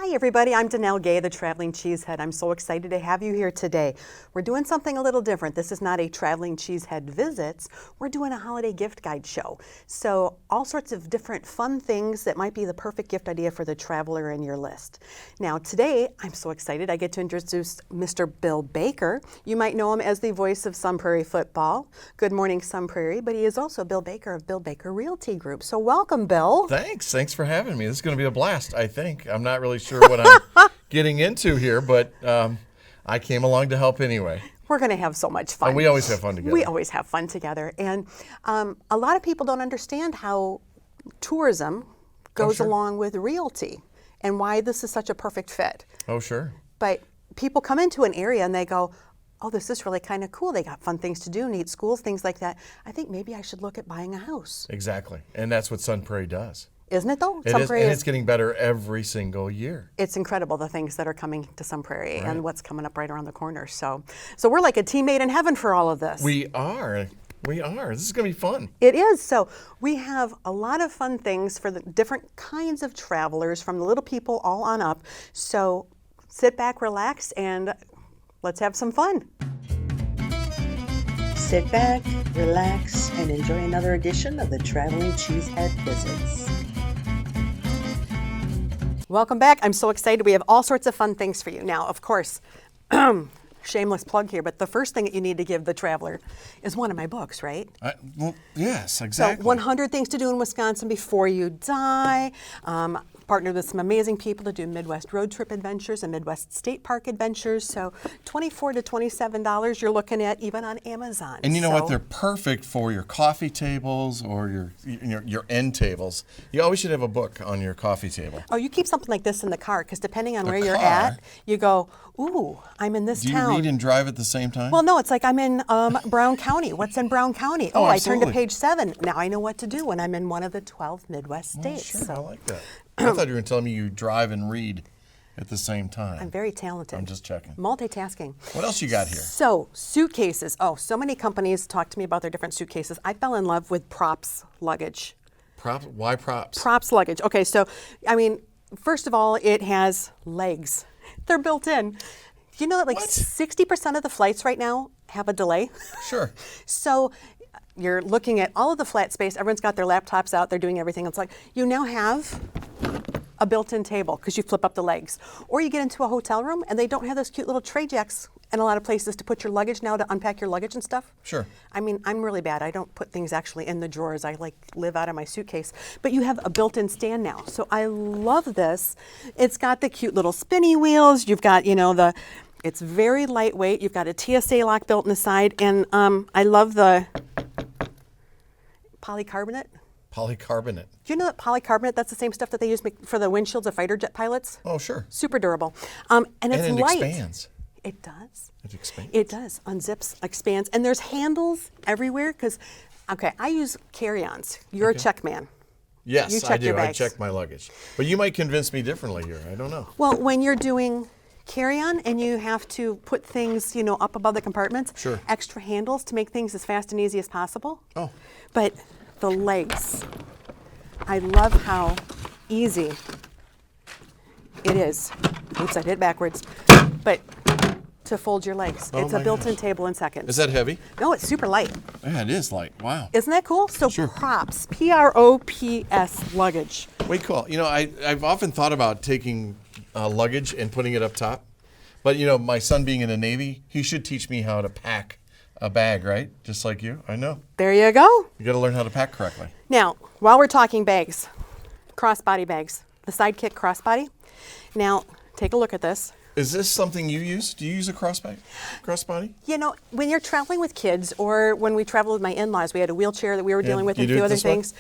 Hi everybody, I'm Dannelle Gay, the Traveling Cheesehead. I'm so excited to have you here today. We're doing something a little different. This is not a Traveling Cheesehead Visits. We're doing a holiday gift guide show. So all sorts of different fun things that might be the perfect gift idea for the traveler in your list. Now today, I'm so excited. I get to introduce Mr. Bill Baker. You might know him as the voice of Sun Prairie Football. Good morning, Sun Prairie. But he is also Bill Baker of Bill Baker Realty Group. So welcome, Bill. Thanks for having me. This is going to be a blast, I think. I'm not really sure what I'm getting into here, but I came along to help anyway. We're going to have so much fun. And we always have fun together. We always have fun together. And a lot of people don't understand how tourism goes along with realty and why this is such a perfect fit. Oh, sure. But people come into an area and they go, oh, this is really kind of cool. They got fun things to do, neat schools, things like that. I think maybe I should look at buying a house. Exactly. And that's what Sun Prairie does. Isn't it though? It is, and it's getting better every single year. It's incredible the things that are coming to Sun Prairie and what's coming up right around the corner. So we're like a team made in heaven for all of this. We are. This is going to be fun. It is. So we have a lot of fun things for the different kinds of travelers, from the little people all on up. So sit back, relax, and let's have some fun. Sit back, relax, and enjoy another edition of the Traveling Cheesehead Visits. Welcome back. I'm so excited. We have all sorts of fun things for you. Now, of course, shameless plug here, but the first thing that you need to give the traveler is one of my books, right? Well, yes, exactly. So 100 Things to Do in Wisconsin Before You Die. Partnered with some amazing people to do Midwest road trip adventures and Midwest state park adventures. So $24 to $27 you're looking at even on Amazon. And you know what? They're perfect for your coffee tables or your end tables. You always should have a book on your coffee table. Oh, you keep something like this in the car because depending on where you're at, you go, ooh, I'm in this town. Do you read and drive at the same time? Well, no, it's like I'm in Brown County. What's in Brown County? Oh, I turned to page 7. Now I know what to do when I'm in one of the 12 Midwest states. Sure, I like that. I thought you were telling me you drive and read at the same time. I'm very talented. I'm just checking. Multitasking. What else you got here? So, suitcases. Oh, so many companies talk to me about their different suitcases. I fell in love with Props luggage. Props? Why Props? Props luggage. Okay, so, I mean, first of all, it has legs. They're built in. You know that like 60% of the flights right now have a delay? Sure. So, you're looking at all of the flat space. Everyone's got their laptops out. They're doing everything. It's like you now have a built-in table because you flip up the legs. Or you get into a hotel room and they don't have those cute little tray jacks in a lot of places to put your luggage now to unpack your luggage and stuff. Sure. I mean, I'm really bad. I don't put things actually in the drawers. I like live out of my suitcase. But you have a built-in stand now. So I love this. It's got the cute little spinny wheels. You've got, it's very lightweight. You've got a TSA lock built in the side. And I love the polycarbonate. Polycarbonate. Do you know that polycarbonate, that's the same stuff that they use for the windshields of fighter jet pilots? Oh, sure. Super durable. And it's light. And it expands. It does. It expands. It does. Unzips, expands. And there's handles everywhere because, I use carry-ons. You're a check man. Yes, you check I do. Your I bags. check my luggage. But you might convince me differently here. I don't know. Well, when you're doing carry-on and you have to put things, up above the compartments, sure. Extra handles to make things as fast and easy as possible. Oh. But the legs, I love how easy it is. Oops, I did it backwards. But to fold your legs. It's a built-in table in seconds. Is that heavy? No, it's super light. Yeah, it is light. Wow. Isn't that cool? So sure. Props, P-R-O-P-S luggage. Way cool. I've often thought about taking luggage and putting it up top. But, my son being in the Navy, he should teach me how to pack a bag, right? Just like you. I know. There you go. You got to learn how to pack correctly. Now, while we're talking bags, crossbody bags, the Sidekick crossbody. Now, take a look at this. Is this something you use? Do you use a crossbody? When you're traveling with kids, or when we traveled with my in-laws, we had a wheelchair that we were dealing with and a few other things.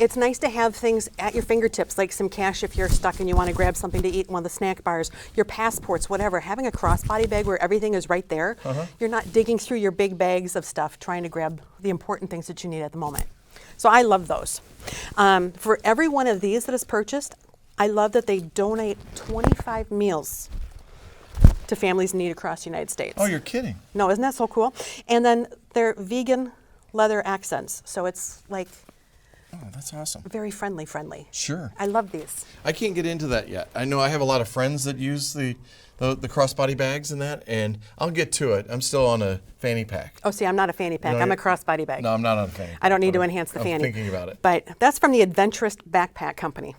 It's nice to have things at your fingertips, like some cash if you're stuck and you want to grab something to eat in one of the snack bars, your passports, whatever. Having a crossbody bag where everything is right there, you're not digging through your big bags of stuff trying to grab the important things that you need at the moment. So I love those. For every one of these that is purchased, I love that they donate 25 meals to families in need across the United States. Oh, you're kidding. No, isn't that so cool? And then they're vegan leather accents. So it's like Oh, that's awesome. Very friendly. Sure. I love these. I can't get into that yet. I know I have a lot of friends that use the crossbody bags and that, and I'll get to it. I'm still on a fanny pack. Oh, see, I'm not a fanny pack. I'm a crossbody bag. No, I'm not on a fanny pack. I don't need to enhance the fanny. I'm thinking about it. But that's from the Adventurous Backpack Company.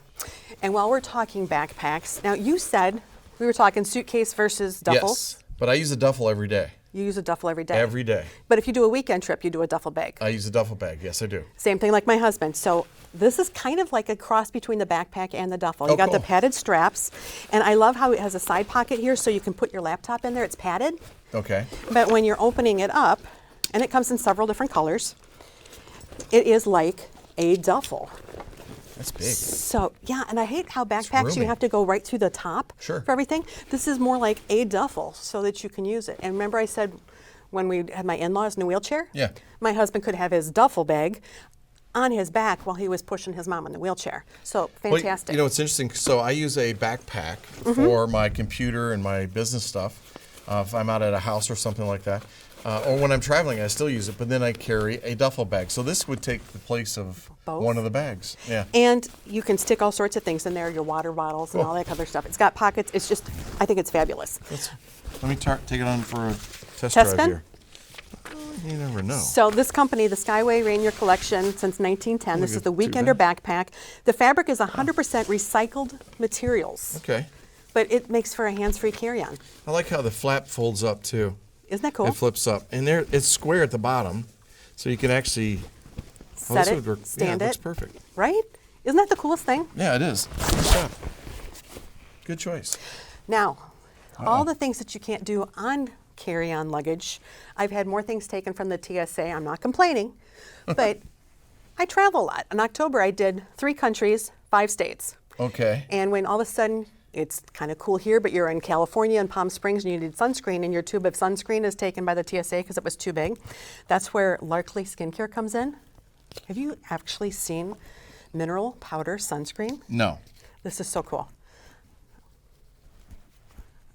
And while we're talking backpacks, now you said we were talking suitcase versus duffel. Yes, but I use a duffel every day. You use a duffel every day. Every day. But if you do a weekend trip, you do a duffel bag. I use a duffel bag. Yes, I do. Same thing like my husband. So this is kind of like a cross between the backpack and the duffel. You got cool. the padded straps, and I love how it has a side pocket here so you can put your laptop in there. It's padded. Okay. But when you're opening it up, and it comes in several different colors, it is like a duffel. That's big. So, yeah, and I hate how backpacks, you roomy. have to go right through the top Sure. for everything. This is more like a duffel so that you can use it. And remember I said when we had my in-laws in a wheelchair? Yeah. My husband could have his duffel bag on his back while he was pushing his mom in the wheelchair. So, fantastic. Well, you know, it's interesting. So I use a backpack for my computer and my business stuff. If I'm out at a house or something like that. Or when I'm traveling, I still use it, but then I carry a duffel bag. So this would take the place of Both. one of the bags. Yeah. And you can stick all sorts of things in there, your water bottles and all that other stuff. It's got pockets. It's just, I think it's fabulous. Let me take it on for a test Test drive spin? here. You never know. So this company, the Skyway Rainier collection since 1910, this is the Look at Weekender backpack. The fabric is 100% recycled materials, Okay. but it makes for a hands-free carry-on. I like how the flap folds up too. Isn't that cool? It flips up, and there it's square at the bottom, so you can actually Set this it, would work. stand yeah, it it. looks perfect. Right? Isn't that the coolest thing? Yeah, it is. Good stuff. Good choice. Now, all the things that you can't do on carry-on luggage, I've had more things taken from the TSA. I'm not complaining, but I travel a lot. In October, I did 3 countries, 5 states. Okay. And when all of a sudden, it's kind of cool here, but you're in California and Palm Springs and you need sunscreen, and your tube of sunscreen is taken by the TSA because it was too big. That's where Larkley Skincare comes in. Have you actually seen mineral powder sunscreen? No. This is so cool.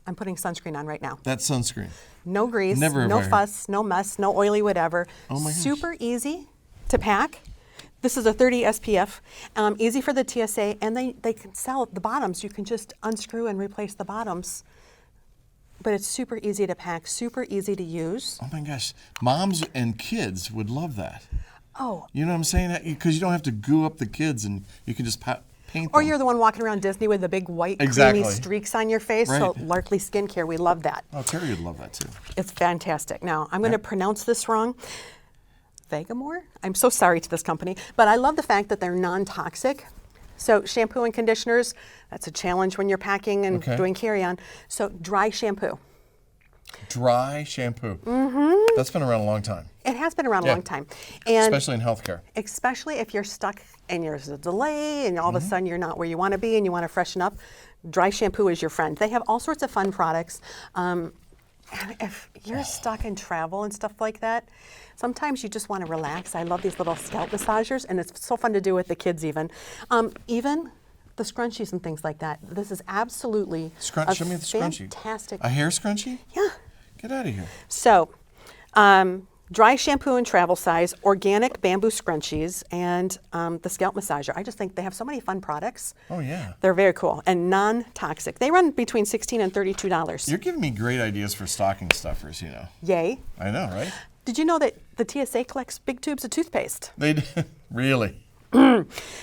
I'm putting sunscreen on right now. That's sunscreen. No grease, Never have no I heard. fuss, no mess, no oily whatever. Oh my gosh. Super easy to pack. This is a 30 SPF, easy for the TSA, and they can sell the bottoms. You can just unscrew and replace the bottoms. But it's super easy to pack, super easy to use. Oh my gosh, moms and kids would love that. Oh. You know what I'm saying? Because you don't have to goo up the kids, and you can just paint them. Or you're the one walking around Disney with the big white Exactly. creamy streaks on your face. Right. So Larkley Skincare, we love that. Oh, Terry would love that too. It's fantastic. Now, I'm going to pronounce this wrong. Vegamour? I'm so sorry to this company, but I love the fact that they're non-toxic. So shampoo and conditioners, that's a challenge when you're packing and doing carry-on. So dry shampoo. Dry shampoo. Mm-hmm. That's been around a long time. It has been around a long time. And especially in healthcare. especially if you're stuck and there's a delay and all of a sudden you're not where you want to be and you want to freshen up, dry shampoo is your friend. They have all sorts of fun products. And if you're stuck in travel and stuff like that, sometimes you just want to relax. I love these little scalp massagers, and it's so fun to do with the kids even. Even the scrunchies and things like that. This is absolutely Show me the scrunchie. fantastic. A hair scrunchie? Yeah. Get out of here. So, dry shampoo and travel size, organic bamboo scrunchies, and the scalp massager. I just think they have so many fun products. Oh, yeah. They're very cool and non-toxic. They run between $16 and $32. You're giving me great ideas for stocking stuffers, you know. Yay. I know, right? Did you know that the TSA collects big tubes of toothpaste? They do. Really?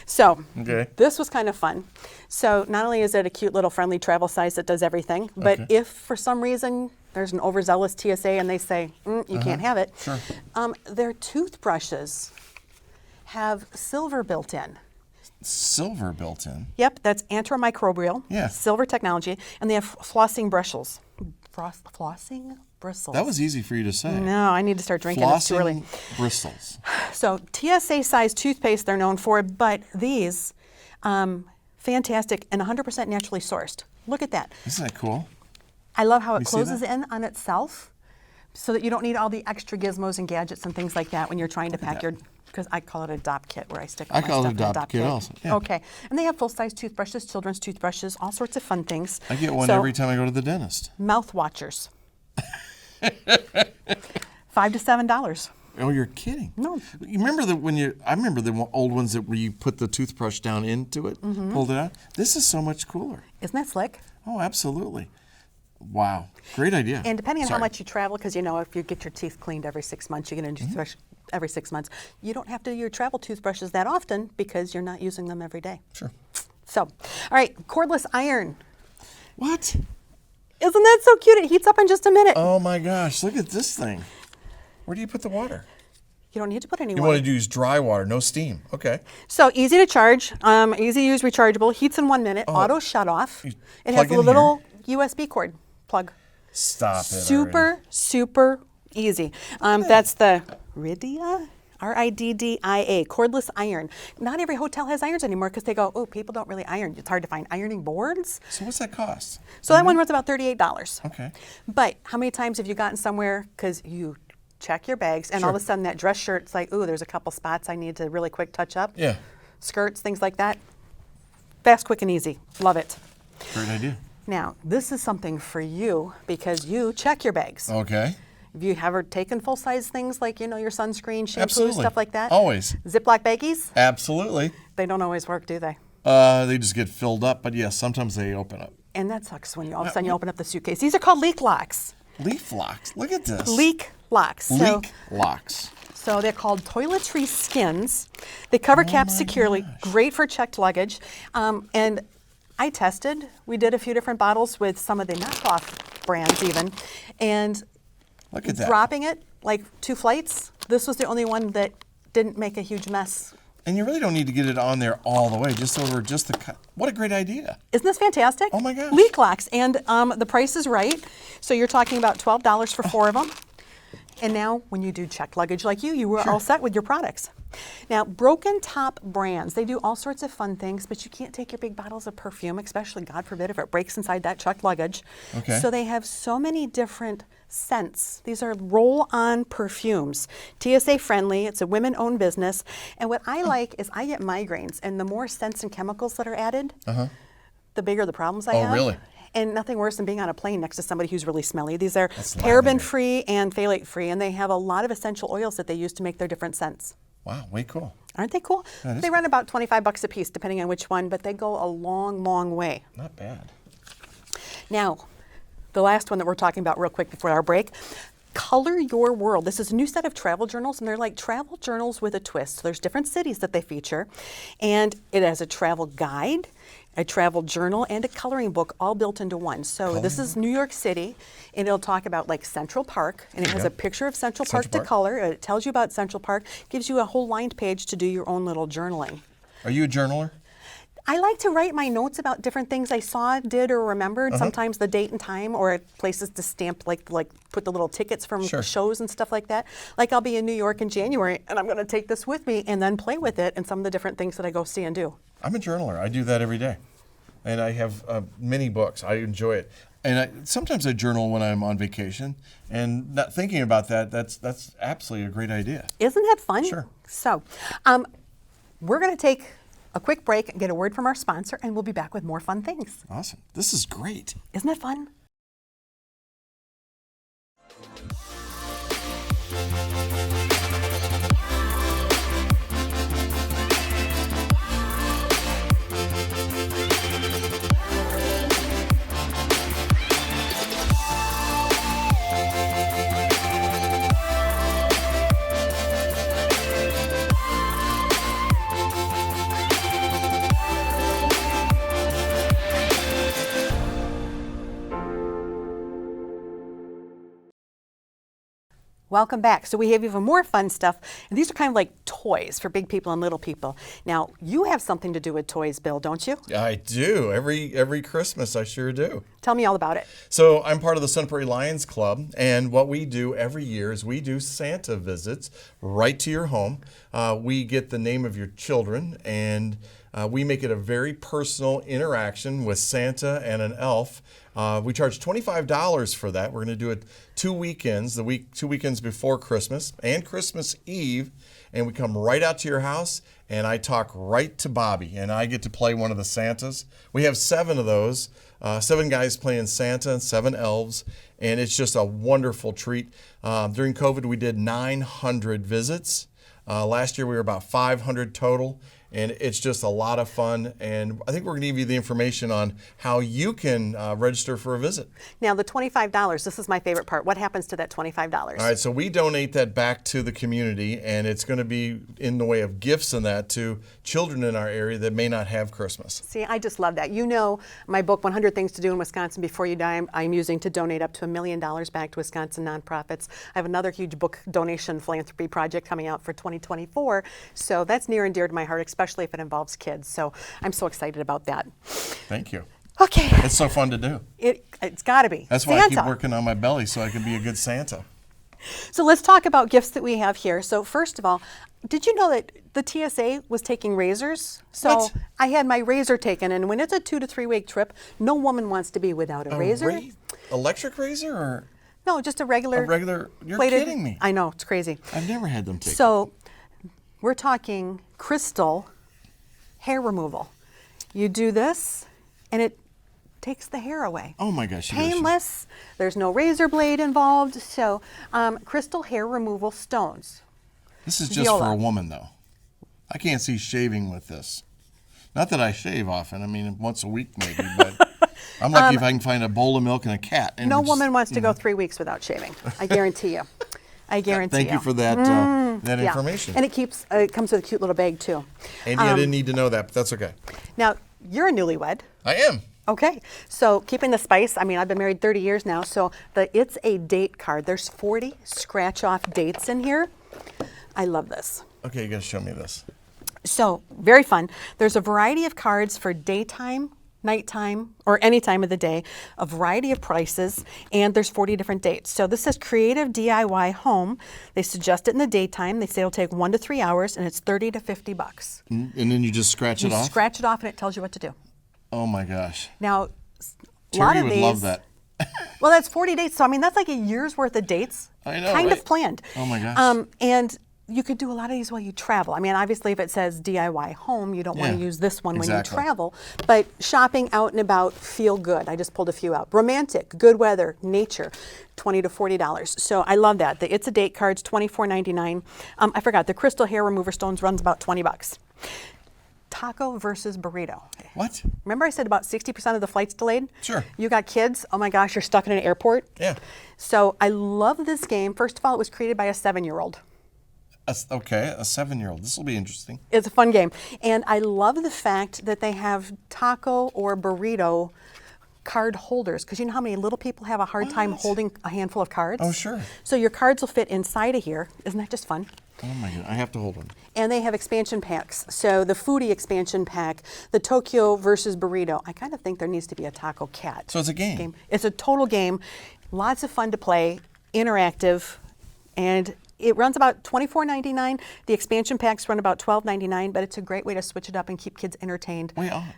So, Okay. this was kind of fun. So, not only is it a cute little friendly travel size that does everything, but Okay. if for some reason there's an overzealous TSA and they say, you can't have it, Sure. their toothbrushes have silver built in. Silver built in. Yep, that's antimicrobial, Yeah. silver technology, and they have flossing bristles. Flossing bristles. That was easy for you to say. No, I need to start drinking. It's too early. Flossing bristles. So TSA size toothpaste they're known for, but these, fantastic and 100% naturally sourced. Look at that. Isn't that cool? I love how it You see closes that? in on itself so that you don't need all the extra gizmos and gadgets and things like that when you're trying to pack that. your, because I call it a dop kit where I stick all I my call it stuff a in dop kit also, yeah. Okay. And they have full-size toothbrushes, children's toothbrushes, all sorts of fun things. I get one So, every time I go to the dentist. mouth watchers. $5 to $7. Oh, you're kidding. No. You remember I remember the old ones that where you put the toothbrush down into it, pulled it out. This is so much cooler. Isn't that slick? Oh, absolutely. Wow. Great idea. And depending on how much you travel, because if you get your teeth cleaned every 6 months, you get a new toothbrush every 6 months. You don't have to do your travel toothbrushes that often because you're not using them every day. Sure. So, all right, cordless iron. What? Isn't that so cute? It heats up in just a minute. Oh my gosh, look at this thing. Where do you put the water? You don't need to put any You water. want to use dry water, no steam. Okay. So easy to charge, easy to use, rechargeable, heats in 1 minute, auto shut off. It has a little USB cord plug. Stop it. Super easy. That's the Riddia, Riddia, cordless iron. Not every hotel has irons anymore because they go, oh, people don't really iron. It's hard to find ironing boards. So what's that cost? So that one was about $38. Okay. But how many times have you gotten somewhere because you check your bags and all of a sudden that dress shirt's like, ooh, there's a couple spots I need to really quick touch up. Yeah. Skirts, things like that. Fast, quick, and easy. Love it. Great idea. Now, this is something for you because you check your bags. Okay. Have you ever taken full-size things like, your sunscreen, shampoo, Absolutely. stuff like that? Always. Ziploc baggies? Absolutely. They don't always work, do they? They just get filled up, but yes, sometimes they open up. And that sucks when all of a sudden you open up the suitcase. These are called leak locks. Leaf locks. Look at this. Leak locks. Leak locks. So they're called toiletry skins. They cover caps securely. Great for checked luggage. And I tested. We did a few different bottles with some of the knockoff brands even. And look at that. Dropping it, like 2 flights, this was the only one that didn't make a huge mess. And you really don't need to get it on there all the way, just over just the cut. What a great idea. Isn't this fantastic? Oh my gosh. Leak locks, and the price is right. So you're talking about $12 for 4 of them. And now when you do checked luggage like you were all set with your products. Now, Broken Top brands, they do all sorts of fun things, but you can't take your big bottles of perfume, especially, God forbid, if it breaks inside that checked luggage. Okay. So they have so many different scents. These are roll-on perfumes. TSA friendly, it's a women-owned business. And what I like is I get migraines, and the more scents and chemicals that are added, the bigger the problems I have. Oh, really? And nothing worse than being on a plane next to somebody who's really smelly. These are paraben-free and phthalate-free, and they have a lot of essential oils that they use to make their different scents. Wow, way cool. Aren't they cool? They run about $25 a piece, depending on which one, but they go a long, long way. Not bad. Now, the last one that we're talking about real quick before our break, Color Your World. This is a new set of travel journals, and they're like travel journals with a twist. So there's different cities that they feature, and it has a travel guide, a travel journal, and a coloring book all built into one. So this is New York City, and it'll talk about like Central Park, and it has a picture of Central Park to color. It tells you about Central Park, gives you a whole lined page to do your own little journaling. Are you a journaler? I like to write my notes about different things I saw, did, or remembered. Sometimes the date and time, or places to stamp, like put the little tickets from shows and stuff like that. Like I'll be in New York in January, and I'm going to take this with me and then play with it and some of the different things that I go see and do. I'm a journaler. I do that every day, and I have many books. I enjoy it, and sometimes I journal when I'm on vacation. And not thinking about that, that's absolutely a great idea. Isn't that fun? Sure. So, we're going to take a quick break and get a word from our sponsor, and we'll be back with more fun things. Awesome. This is great. Isn't that fun? Welcome back. So we have even more fun stuff. And these are kind of like toys for big people and little people. Now, you have something to do with toys, Bill, don't you? I do. Every Christmas, I sure do. Tell me all about it. So I'm part of the Sun Prairie Lions Club, and what we do every year is we do Santa visits right to your home. We get the name of your children, and We make it a very personal interaction with Santa and an elf. We charge $25 for that. We're going to do it 2 weekends, 2 weekends before Christmas and Christmas Eve, and we come right out to your house, and I talk right to Bobby, and I get to play one of the Santas. We have 7 of those, 7 guys playing Santa and 7 elves, and it's just a wonderful treat. During COVID, we did 900 visits. Last year, we were about 500 total. And it's just a lot of fun. And I think we're going to give you the information on how you can register for a visit. Now, the $25, this is my favorite part. What happens to that $25? All right, so we donate that back to the community, and it's going to be in the way of gifts and that to children in our area that may not have Christmas. See, I just love that. You know, my book, 100 Things to Do in Wisconsin Before You Die, I'm using to donate up to $1 million back to Wisconsin nonprofits. I have another huge book donation philanthropy project coming out for 2024. So that's near and dear to my heart, especially if it involves kids. So I'm so excited about that. Thank you. Okay. It's so fun to do. It's got to be. That's why I keep working on my belly so I can be a good Santa. So let's talk about gifts that we have here. So first of all, did you know that the TSA was taking razors? So What? I had my razor taken, and when it's a 2 to 3 week trip, no woman wants to be without a razor. Electric razor or No, just a regular. You're plated. kidding me. I know, it's crazy. I've never had them taken. So we're talking crystal hair removal. You do this, and it takes the hair away. Oh my gosh. Painless. There's no razor blade involved. So crystal hair removal stones. This is just for a woman, though. I can't see shaving with this. Not that I shave often. I mean, once a week maybe, but I'm lucky if I can find a bowl of milk and a cat. And no woman wants to go 3 weeks without shaving. I guarantee you. I guarantee Thank you for that that Yeah. information. And it comes with a cute little bag, too. Andy, I didn't need to know that, but that's okay. Now, you're a newlywed. I am. Okay, so keeping the spice, I mean, I've been married 30 years now, so it's a date card. There's 40 scratch-off dates in here. I love this. Okay, you got to show me this. So, very fun. There's a variety of cards for daytime, nighttime, or any time of the day, a variety of prices, and there's 40 different dates. So this says Creative DIY Home. They suggest it in the daytime. They say it'll take 1 to 3 hours, and it's $30 to $50. And then you just scratch it off? Scratch it off, and it tells you what to do. Oh my gosh. Now, a Terry lot of would these, love that. well, that's 40 dates, so I mean, that's like a year's worth of dates. I know, Kind right? of planned. Oh my gosh. And you could do a lot of these while you travel. I mean, obviously, if it says DIY home, you don't want to use this one when you travel. But shopping out and about, feel good. I just pulled a few out. Romantic, good weather, nature, $20 to $40. So I love that. The It's a Date cards, $24.99. I forgot, the crystal hair remover stones runs about $20. Taco versus burrito. What? Remember I said about 60% of the flights delayed? Sure. You got kids, oh my gosh, you're stuck in an airport. Yeah. So I love this game. First of all, it was created by a 7-year-old. Okay, a 7-year-old. This will be interesting. It's a fun game. And I love the fact that they have taco or burrito card holders, because you know how many little people have a hard time holding a handful of cards? Oh, sure. So your cards will fit inside of here. Isn't that just fun? Oh my God, I have to hold one. And they have expansion packs. So the foodie expansion pack, the Tokyo versus burrito. I kind of think there needs to be a taco cat. So it's a game. It's a total game. Lots of fun to play, interactive, and it runs about $24.99. The expansion packs run about $12.99, but it's a great way to switch it up and keep kids entertained.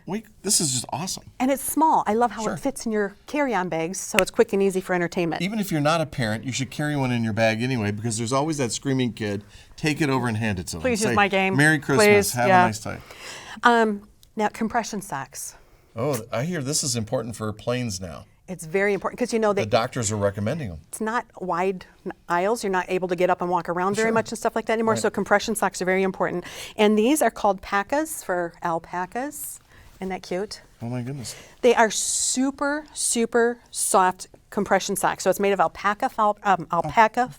Wait, this is just awesome. And it's small. I love how it fits in your carry-on bags, so it's quick and easy for entertainment. Even if you're not a parent, you should carry one in your bag anyway, because there's always that screaming kid. Take it over and hand it to them. Please use my game. Merry Christmas. Please, Have a nice time. Now, compression socks. Oh, I hear this is important for planes now. It's very important because you know The doctors are recommending them. it's not wide aisles. You're not able to get up and walk around very much and stuff like that anymore. Right. So compression socks are very important. And these are called pacas for alpacas. Isn't that cute? Oh my goodness. They are super, super soft compression socks. So it's made of alpaca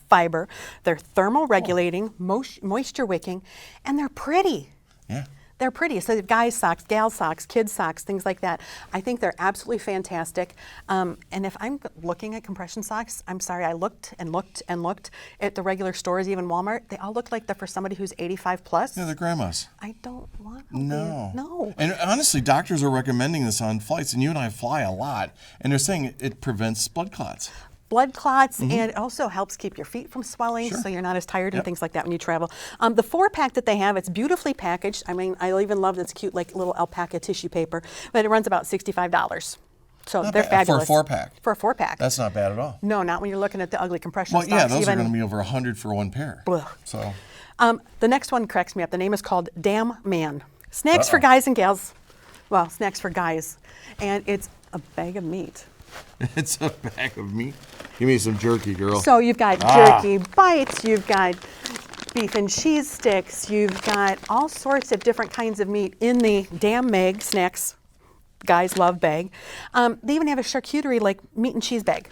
fiber. They're thermal regulating, moisture wicking, and they're pretty. Yeah. They're pretty. So guys socks, gal socks, kids socks, things like that. I think they're absolutely fantastic. And if I'm looking at compression socks, I'm sorry, I looked and looked and looked at the regular stores, even Walmart. They all look like they're for somebody who's 85 plus. Yeah, they're grandmas. I don't want them. No. No. And honestly, doctors are recommending this on flights, and you and I fly a lot, and they're saying it prevents blood clots. blood clots, and it also helps keep your feet from swelling, so you're not as tired and things like that when you travel. The 4-pack that they have, it's beautifully packaged. I mean, I even love this cute like little alpaca tissue paper, but it runs about $65. So Not they're bad. fabulous. For a 4-pack. For a 4-pack. That's not bad at all. No, not when you're looking at the ugly compression Well, stocks. yeah, those are going to be over 100 for one pair. Ugh. So. The next one cracks me up. The name is called Damn Man. Snacks for guys and gals. Well, snacks for guys. And it's a bag of meat. It's a bag of meat. Give me some jerky, girl. So you've got jerky bites, you've got beef and cheese sticks, you've got all sorts of different kinds of meat in the Damn Mag snacks. Guys love bag. They even have a charcuterie like meat and cheese bag.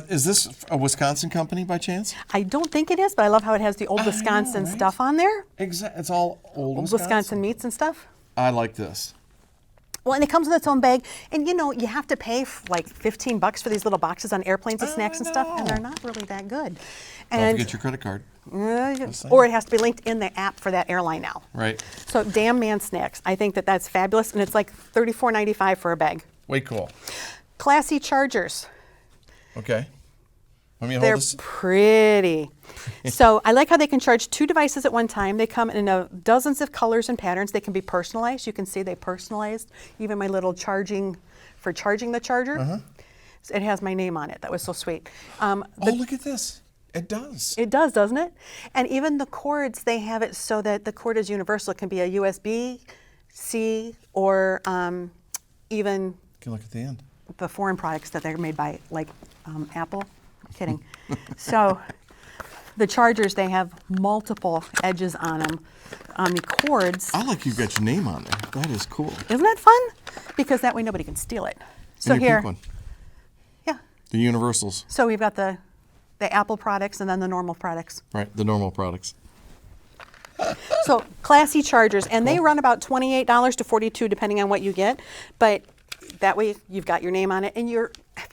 Is this a Wisconsin company by chance? I don't think it is, but I love how it has the old Wisconsin stuff on there. Exactly. It's all old Wisconsin meats and stuff. I like this. Well, and it comes with its own bag, and you know you have to pay like $15 for these little boxes on airplanes of snacks and stuff, and they're not really that good. And Don't forget your credit card. Or it has to be linked in the app for that airline now. Right. So Damn Man Snacks, I think that that's fabulous, and it's like $34.95 for a bag. Way cool. Classy chargers. Okay. Let me hold They're this. pretty. So I like how they can charge 2 devices at one time. They come in dozens of colors and patterns. They can be personalized. You can see they personalized even my little charging for charging the charger. It has my name on it. That was so sweet. Oh, look at this. It does. It does, doesn't it? And even the cords, they have it so that the cord is universal. It can be a USB-C or even You can look at the end. the foreign products that they're made by, like Apple. I'm kidding. So the chargers, they have multiple edges on them. On the cords. I like you've got your name on there. That is cool. Isn't that fun? Because that way nobody can steal it. So And your here, pink one. yeah. The universals. So we've got the Apple products and then the normal products. Right, the normal products. So classy chargers, and they run about $28 to $42 depending on what you get. But that way you've got your name on it, and if you're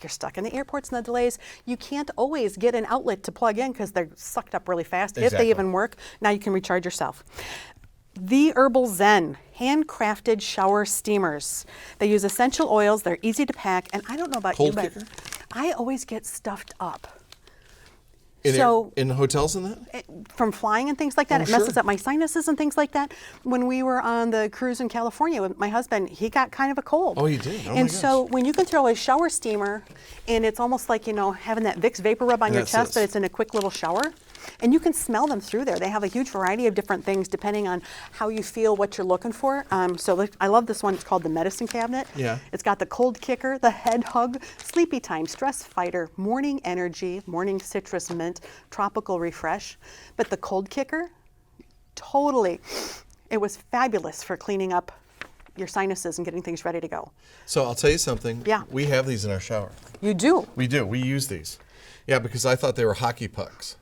stuck in the airports and the delays, you can't always get an outlet to plug in because they're sucked up really fast, if they even work. Now you can recharge yourself. The Herbal Zen handcrafted shower steamers. They use essential oils. They're easy to pack, and I don't know about Cold you, but kicker? I always get stuffed up. In hotels and that? From flying and things like that, Oh, it messes sure. up my sinuses and things like that. When we were on the cruise in California with my husband, he got kind of a cold. Oh, he did? Oh, my and gosh. so when you can throw a shower steamer, and it's almost like, you know, having that Vicks vapor rub on your That's chest, it. but it's in a quick little shower. And you can smell them through there. They have a huge variety of different things depending on how you feel, what you're looking for. I love this one. It's called the Medicine Cabinet. Yeah. It's got the Cold Kicker, the Head Hug, Sleepy Time, Stress Fighter, Morning Energy, Morning Citrus Mint, Tropical Refresh. But the Cold Kicker, totally, it was fabulous for cleaning up your sinuses and getting things ready to go. So I'll tell you something. Yeah. We have these in our shower. You do? We do. We use these. Yeah, because I thought they were hockey pucks.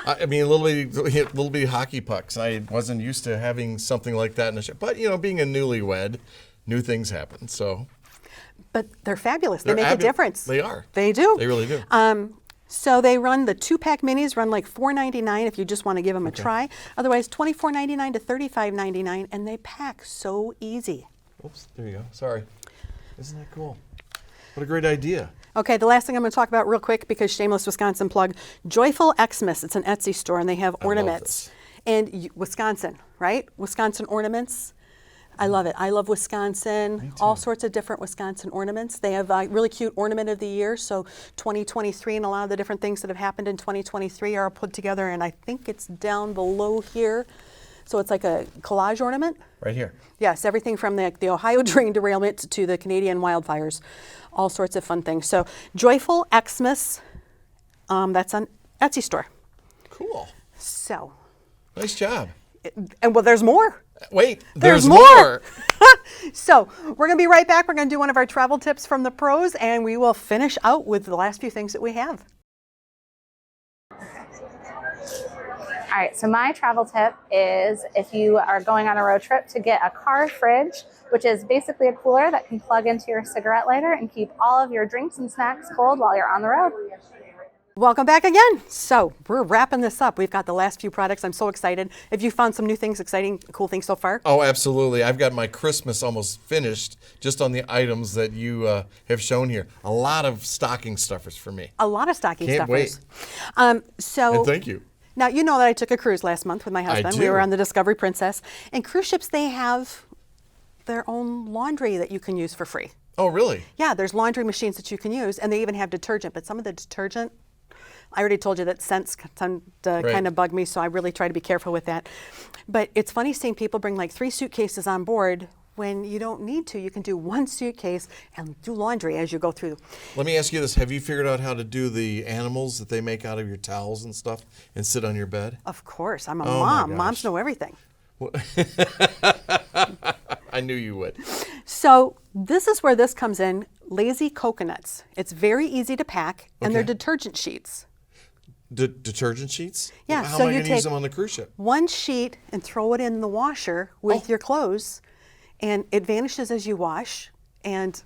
I mean, little bitty hockey pucks. I wasn't used to having something like that in the shower. But, you know, being a newlywed, new things happen. So. But they're fabulous. They make a difference. They are. They do. They really do. So they run, the 2-pack minis run like $4.99 if you just want to give them a try. Otherwise, $24.99 to $35.99, and they pack so easy. Oops, there you go. Sorry. Isn't that cool? What a great idea. Okay, the last thing I'm going to talk about real quick, because shameless Wisconsin plug, Joyful Xmas. It's an Etsy store, and they have ornaments. And Wisconsin, right? Wisconsin ornaments. I love it. I love Wisconsin. All sorts of different Wisconsin ornaments. They have a really cute ornament of the year. So 2023 and a lot of the different things that have happened in 2023 are put together, and I think it's down below here. So it's like a collage ornament. Right here. Yes, everything from the Ohio train derailment to the Canadian wildfires. All sorts of fun things. So Joyful Xmas, that's on Etsy store. Cool. So. Nice job. And well, there's more. Wait, There's more. So we're going to be right back. We're going to do one of our travel tips from the pros, and we will finish out with the last few things that we have. All right, so my travel tip is if you are going on a road trip to get a car fridge, which is basically a cooler that can plug into your cigarette lighter and keep all of your drinks and snacks cold while you're on the road. Welcome back again. So we're wrapping this up. We've got the last few products. I'm so excited. Have you found some new things, exciting, cool things so far? Oh, absolutely. I've got my Christmas almost finished just on the items that you have shown here. A lot of stocking stuffers for me. A lot of stocking Can't stuffers. wait. And thank you. Now, you know that I took a cruise last month with my husband. do. We were on the Discovery Princess. And cruise ships, they have their own laundry that you can use for free. Oh, really? Yeah, there's laundry machines that you can use, and they even have detergent. But some of the detergent, I already told you that scents tend to kind of bug me, so I really try to be careful with that. But it's funny seeing people bring like 3 suitcases on board when you don't need to. You can do 1 suitcase and do laundry as you go through. Let me ask you this. Have you figured out how to do the animals that they make out of your towels and stuff and sit on your bed? Of course. I'm a Oh, mom. my Moms gosh. know everything. I knew you would. So this is where this comes in, lazy coconuts. It's very easy to pack, and they're Okay. detergent sheets. Detergent sheets? Yeah, How so am I you going to use take them on the cruise ship? 1 sheet and throw it in the washer with your clothes, and it vanishes as you wash, and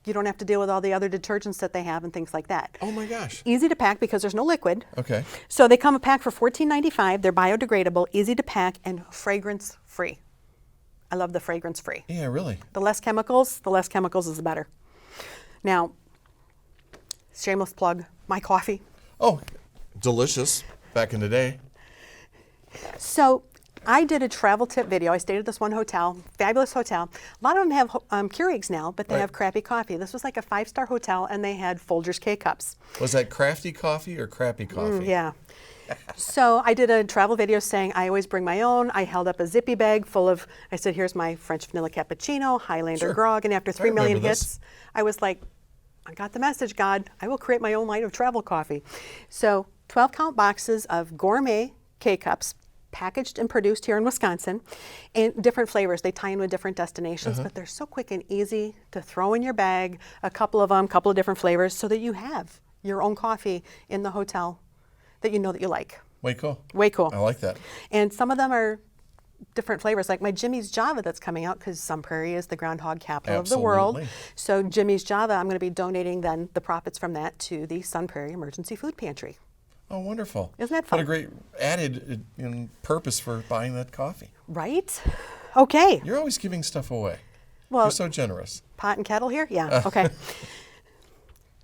you don't have to deal with all the other detergents that they have and things like that. Oh my gosh. Easy to pack because there's no liquid. Okay. So they come a pack for $14.95. They're biodegradable, easy to pack, and fragrance free. I love the fragrance free. Yeah, really. The less chemicals is the better. Now, shameless plug, my coffee. Oh, delicious back in the day. So I did a travel tip video. I stayed at this one hotel, fabulous hotel. A lot of them have Keurigs now, but they have crappy coffee. This was like a 5-star hotel, and they had Folgers K-Cups. Was that crafty coffee or crappy coffee? Yeah. So I did a travel video saying I always bring my own. I held up a zippy bag full of, I said, here's my French vanilla cappuccino, Highlander grog, and after 3 million remember hits, this. I was like, I got the message, God. I will create my own line of travel coffee. So 12-count boxes of gourmet K-Cups, packaged and produced here in Wisconsin, in different flavors. They tie in with different destinations, but they're so quick and easy to throw in your bag, a couple of different flavors, so that you have your own coffee in the hotel that you know that you like. Way cool. Way cool. I like that. And some of them are different flavors, like my Jimmy's Java that's coming out, because Sun Prairie is the groundhog capital of the world. Absolutely. So Jimmy's Java, I'm going to be donating then the profits from that to the Sun Prairie Emergency Food Pantry. Oh, wonderful. Isn't that fun? What a great added purpose for buying that coffee. Right? Okay. You're always giving stuff away. Well, You're so generous. pot and kettle here? Yeah, okay.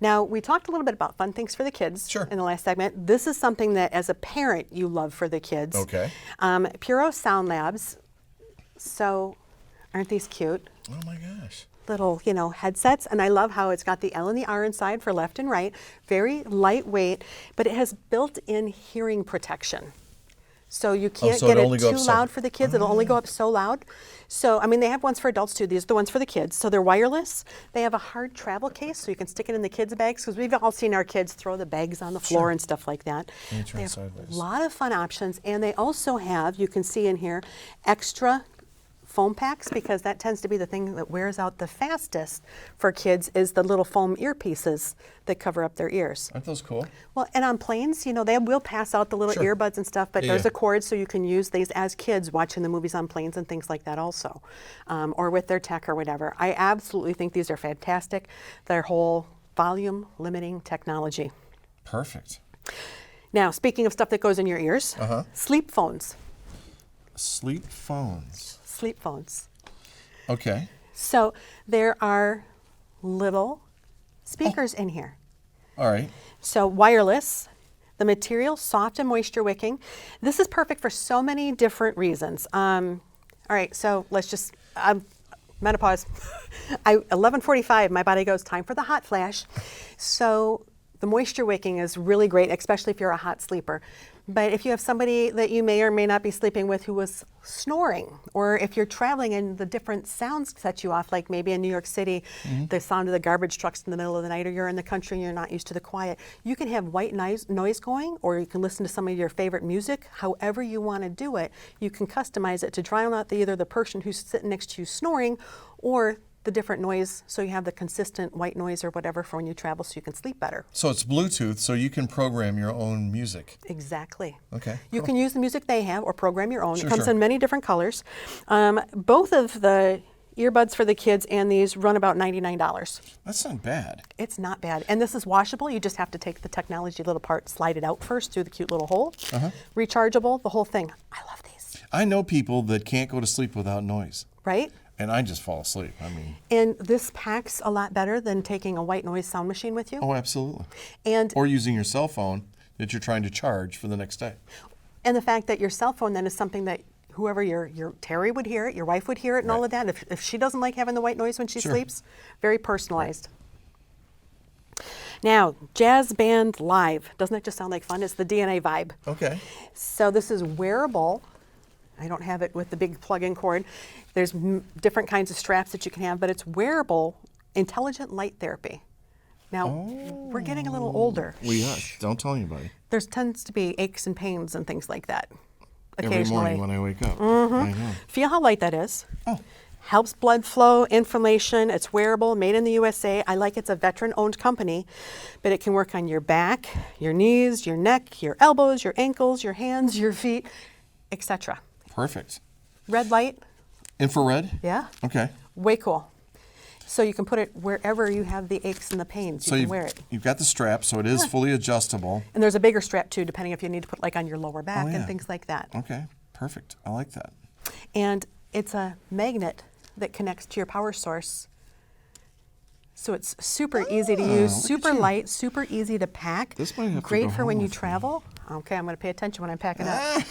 Now, we talked a little bit about fun things for the kids in the last segment. This is something that, as a parent, you love for the kids. Okay. Puro Sound Labs. So, aren't these cute? Oh my gosh. Little, headsets. And I love how it's got the L and the R inside for left and right. Very lightweight, but it has built-in hearing protection. So you can't get it too loud for the kids. It'll only go up so loud. So, they have ones for adults too. These are the ones for the kids. So they're wireless. They have a hard travel case, so you can stick it in the kids' bags, because we've all seen our kids throw the bags on the floor and stuff like that. They have a lot of fun options. And they also have, you can see in here, extra foam packs, because that tends to be the thing that wears out the fastest for kids, is the little foam earpieces that cover up their ears. Aren't those cool? Well, and on planes, they will pass out the little earbuds and stuff, but there's a cord, so you can use these as kids watching the movies on planes and things like that also, or with their tech or whatever. I absolutely think these are fantastic. Their whole volume limiting technology. Perfect. Now, speaking of stuff that goes in your ears, SleepPhones. SleepPhones. SleepPhones. Okay. So there are little speakers in here. All right. So wireless, the material soft and moisture wicking. This is perfect for so many different reasons. All right, so let's just, menopause. 11:45, my body goes, time for the hot flash. So the moisture wicking is really great, especially if you're a hot sleeper. But if you have somebody that you may or may not be sleeping with who was snoring, or if you're traveling and the different sounds set you off, like maybe in New York City, the sound of the garbage trucks in the middle of the night, or you're in the country and you're not used to the quiet, you can have white noise going, or you can listen to some of your favorite music. However you want to do it, you can customize it to drown out either the person who's sitting next to you snoring, or the different noise, so you have the consistent white noise or whatever for when you travel, so you can sleep better. So it's Bluetooth, so you can program your own music. Exactly. Okay. You can use the music they have or program your own. Sure, It comes sure. in many different colors. Both of the earbuds for the kids and these run about $99. That's not bad. It's not bad. And this is washable. You just have to take the technology little part, slide it out first through the cute little hole. Rechargeable, the whole thing. I love these. I know people that can't go to sleep without noise. Right? And I just fall asleep. I mean. And this packs a lot better than taking a white noise sound machine with you. Oh, absolutely. And or using your cell phone that you're trying to charge for the next day. And the fact that your cell phone then is something that whoever your Terry would hear it, your wife would hear it and all of that. If she doesn't like having the white noise when she sleeps, very personalized. Now, Jazz Band Live. Doesn't that just sound like fun? It's the DNA vibe. Okay. So this is wearable. I don't have it with the big plug-in cord. There's different kinds of straps that you can have, but it's wearable, intelligent light therapy. Now, we're getting a little older. We are. Don't tell anybody. There tends to be aches and pains and things like that. Occasionally. Every morning when I wake up. I know. Feel how light that is. Oh. Helps blood flow, inflammation. It's wearable, made in the USA. I like it's a veteran-owned company, but it can work on your back, your knees, your neck, your elbows, your ankles, your hands, your feet, etc. Perfect. Red light. Infrared? Yeah. Okay. Way cool. So you can put it wherever you have the aches and the pains. You can wear it. You've got the strap, so it is fully adjustable. And there's a bigger strap too, depending if you need to put like on your lower back and things like that. Okay, perfect. I like that. And it's a magnet that connects to your power source. So it's super easy to use, super light, super easy to pack. This might have to Great go for home when you with me. travel. Okay, I'm going to pay attention when I'm packing up.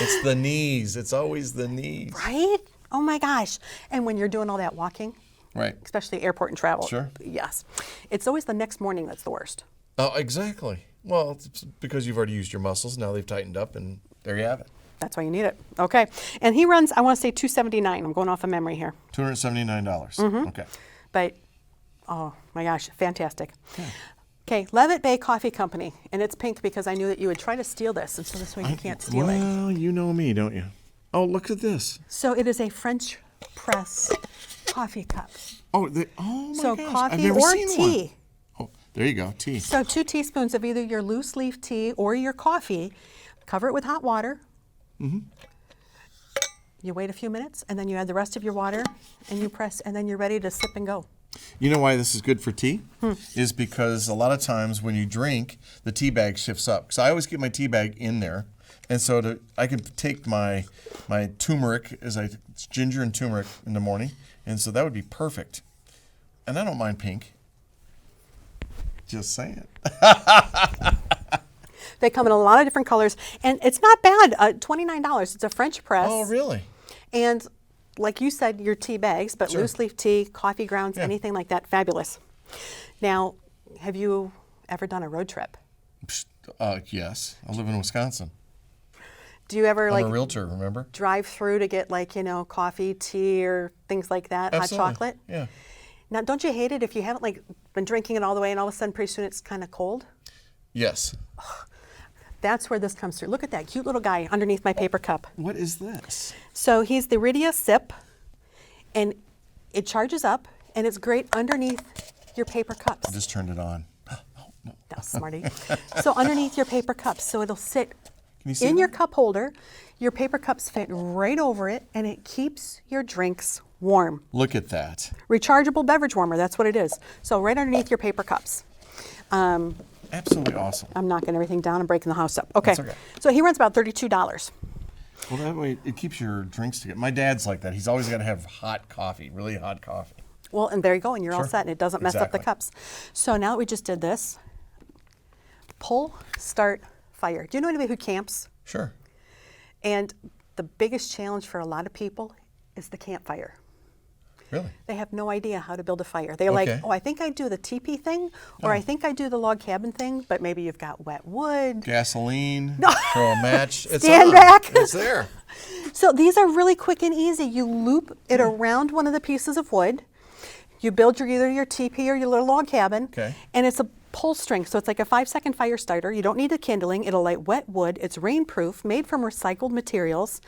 It's the knees. It's always the knees. Right? Oh my gosh. And when you're doing all that walking, Right. especially airport and travel. Sure. Yes. It's always the next morning that's the worst. Oh, exactly. Well, it's because you've already used your muscles. Now they've tightened up, and there you have it. That's why you need it. Okay. And he runs, I want to say $279. I'm going off of memory here. $279. Okay. But, oh my gosh, fantastic. Okay, Levitt Bay Coffee Company. And it's pink because I knew that you would try to steal this. And so this way you can't steal it. Well, you know me, don't you? Oh, look at this. So it is a French press coffee cup. Oh, oh my So gosh. I've coffee never or seen tea. one. Oh, there you go, tea. So 2 teaspoons of either your loose leaf tea or your coffee. Cover it with hot water. You wait a few minutes, and then you add the rest of your water, and you press, and then you're ready to sip and go. You know why this is good for tea? Is because a lot of times when you drink, the tea bag shifts up. So I always keep my tea bag in there. And so I can take my turmeric, it's ginger and turmeric in the morning. And so that would be perfect. And I don't mind pink. Just saying. They come in a lot of different colors, and it's not bad. $29. It's a French press. Oh, really? And like you said, your tea bags, but loose leaf tea, coffee grounds, anything like that, fabulous. Now, have you ever done a road trip? Yes. I live in Wisconsin. Do you ever I'm a realtor, remember? drive through to get coffee, tea, or things like that, Absolutely. hot chocolate? Yeah. Now, don't you hate it if you haven't been drinking it all the way and all of a sudden pretty soon it's kind of cold? Yes. That's where this comes through. Look at that cute little guy underneath my paper cup. What is this? So he's the Iridia Sip, and it charges up, and it's great underneath your paper cups. I just turned it on. Oh, no. That was smarty. So underneath your paper cups, so it'll sit Can you see in that? your cup holder. Your paper cups fit right over it, and it keeps your drinks warm. Look at that. Rechargeable beverage warmer, that's what it is. So right underneath your paper cups. Absolutely awesome. I'm knocking everything down and breaking the house up. Okay. That's okay. So he runs about $32. Well, that way it keeps your drinks together. My dad's like that. He's always got to have hot coffee, really hot coffee. Well, and there you go, and you're all Sure. set, and it doesn't mess up the Exactly. cups. So now that we just did this, pull, start, fire. Do you know anybody who camps? Sure. And the biggest challenge for a lot of people is the campfire. Really? They have no idea how to build a fire. They're like, Okay. oh, I think I do the teepee thing, or I think I do the log cabin thing, but maybe you've got wet wood. Gasoline, throw a match. It's Stand on. back. It's there. So these are really quick and easy. You loop it around one of the pieces of wood. You build either your teepee or your little log cabin. Okay. And it's a pull string, so it's like a 5-second fire starter. You don't need a kindling. It'll light wet wood. It's rainproof, made from recycled materials.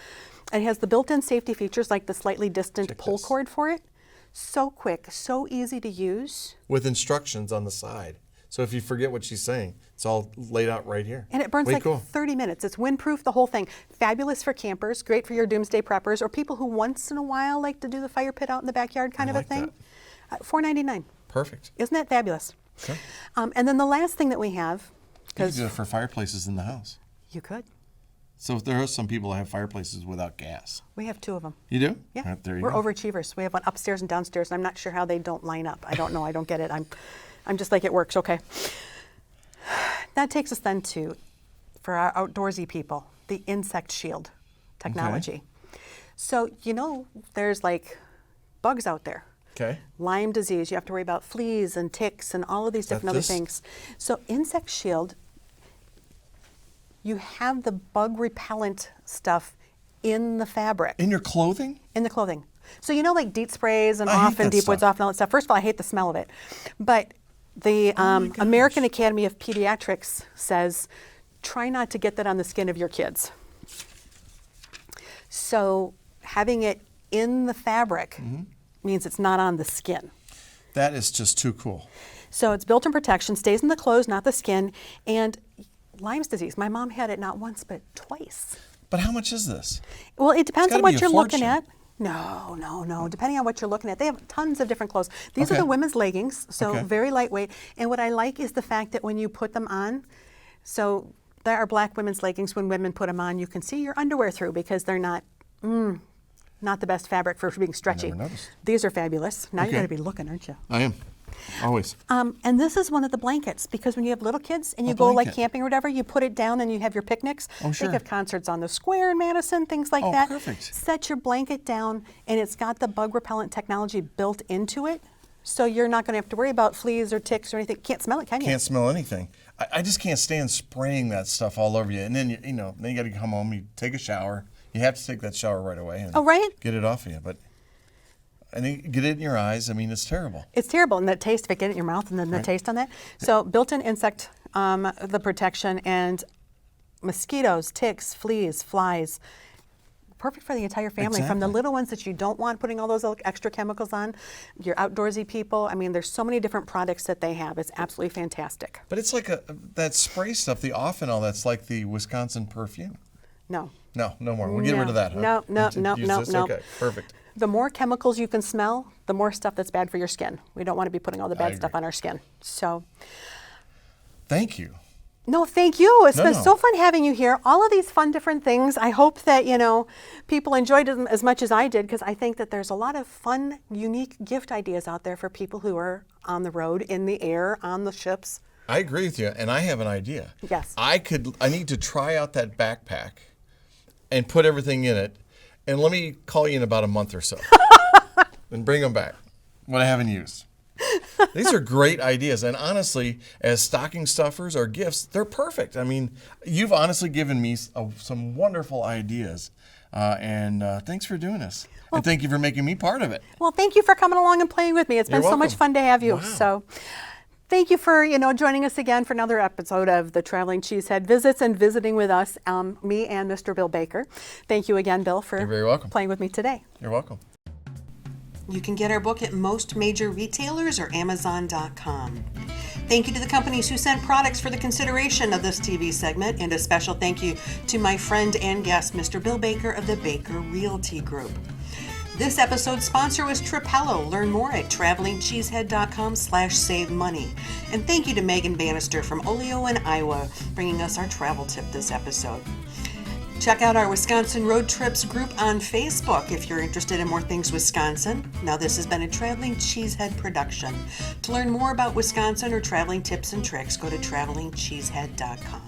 It has the built-in safety features like the slightly distant Check pull this. cord for it. So quick, so easy to use. With instructions on the side. So if you forget what she's saying, it's all laid out right here. And it burns Way like cool. 30 minutes. It's windproof, the whole thing. Fabulous for campers, great for your doomsday preppers, or people who once in a while like to do the fire pit out in the backyard kind of like a thing. that. $4.99. Perfect. Isn't that fabulous? Sure. And then the last thing that we have, You can do it for fireplaces in the house. you could. So there are some people that have fireplaces without gas. We have 2 of them. You do? Yeah. Right, there you We're go. overachievers. We have one upstairs and downstairs, and I'm not sure how they don't line up. I don't know. I don't get it. I'm just like, it works. Okay. That takes us then to, for our outdoorsy people, the insect shield technology. So, there's like bugs out there. Okay. Lyme disease, you have to worry about fleas and ticks and all of these different other things. So insect shield, you have the bug repellent stuff in the fabric. In your clothing? In the clothing. So like DEET sprays and I hate off and that Deep Woods stuff. off and all that stuff. First of all, I hate the smell of it. But the American Academy of Pediatrics says, try not to get that on the skin of your kids. So having it in the fabric means it's not on the skin. That is just too cool. So it's built-in protection, stays in the clothes, not the skin. And Lyme's disease, my mom had it not once but twice. But how much is this? Well, it depends on gotta be what a you're looking fortune. at. No. Depending on what you're looking at. They have tons of different clothes. These are Okay. the women's leggings, so Okay. very lightweight. And what I like is the fact that when you put them on, so there are black women's leggings, when women put them on, you can see your underwear through because they're not the best fabric for being stretchy. never noticed. These are fabulous. Now Okay. you're going to be looking, aren't you? I am. Always. And this is one of the blankets because when you have little kids and you go like blanket. camping or whatever, you put it down and you have your picnics. Oh, sure. They have concerts on the square in Madison, things like Oh, that. perfect. Set your blanket down and it's got the bug repellent technology built into it. So you're not going to have to worry about fleas or ticks or anything. Can't smell it, can you? Can't smell anything. I just can't stand spraying that stuff all over you. And then, then you got to come home, you take a shower. You have to take that shower right away and Oh, right? get it off of you. But and then get it in your eyes. I mean, it's terrible. It's terrible. And that taste, if it get it in your mouth and then the taste on that. So built-in insect, the protection, and mosquitoes, ticks, fleas, flies. Perfect for the entire family, from the Exactly. little ones that you don't want putting all those extra chemicals on, your outdoorsy people. I mean, there's so many different products that they have. It's absolutely fantastic. But it's like that spray stuff, the off and all, that's like the Wisconsin perfume. No. No more. We'll get rid of that, huh? No. Use this? Okay, perfect. The more chemicals you can smell, the more stuff that's bad for your skin. We don't want to be putting all the bad stuff agree. on our skin. So, Thank you. no, thank you. It's been No. so fun having you here. All of these fun different things. I hope that, people enjoyed them as much as I did, because I think that there's a lot of fun, unique gift ideas out there for people who are on the road, in the air, on the ships. I agree with you, and I have an idea. Yes. I need to try out that backpack and put everything in it, and let me call you in about a month or so and bring them back, what I haven't used. These are great ideas, and honestly, as stocking stuffers or gifts, they're perfect. I mean, you've honestly given me some wonderful ideas, and thanks for doing this. And thank you for making me part of it. Well, thank you for coming along and playing with me. It's been You're so much welcome. fun to have you. Wow. So thank you for, joining us again for another episode of the Traveling Cheesehead Visits and visiting with us, me and Mr. Bill Baker. Thank you again, Bill, for You're very welcome. playing with me today. You're welcome. You can get our book at most major retailers or Amazon.com. Thank you to the companies who sent products for the consideration of this TV segment, and a special thank you to my friend and guest, Mr. Bill Baker of the Baker Realty Group. This episode's sponsor was Trapello. Learn more at travelingcheesehead.com/save money. And thank you to Megan Bannister from Oleo in Iowa, bringing us our travel tip this episode. Check out our Wisconsin Road Trips group on Facebook if you're interested in more things Wisconsin. Now, this has been a Traveling Cheesehead production. To learn more about Wisconsin or traveling tips and tricks, go to travelingcheesehead.com.